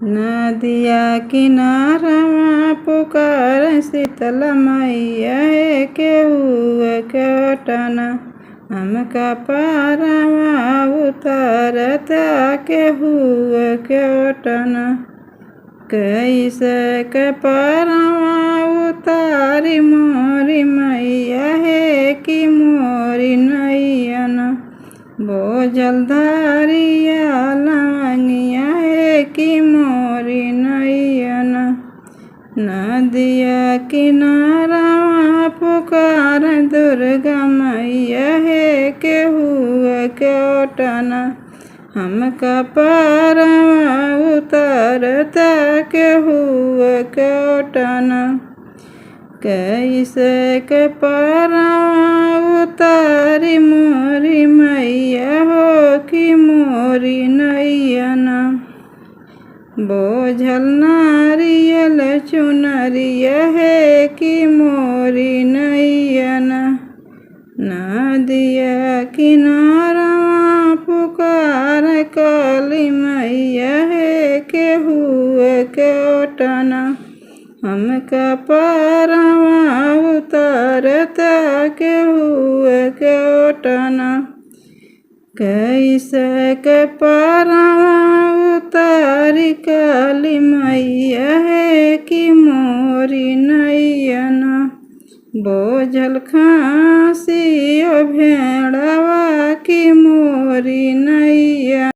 नदिया किनारवा पुकार शीतल मैया हे केहू केटना हमका पारवा उतारता केहू केटना कैसे के पारवा उतारी मोरी मैया हे कि मोरी नैयना बोझल धारिया लवंगिया हे कि मोरी नैयना नदिया किनारा पुकार दुर्गा मैया हे केहू केटना हमका पारवा उतारता केहू केटना कैसे के पारवा उतारी मोरी मैया हो कि मोरी नैयना बोझल नारियल चुनरिया है कि मोरी नैयना नदिया किनारवा पुकार काली मैया है केहू केटना हमका पारवा उतारता केहू केटना कैसे के पारवा उतारी काली मैया है कि मोरी नैयना बोझल खांसी भें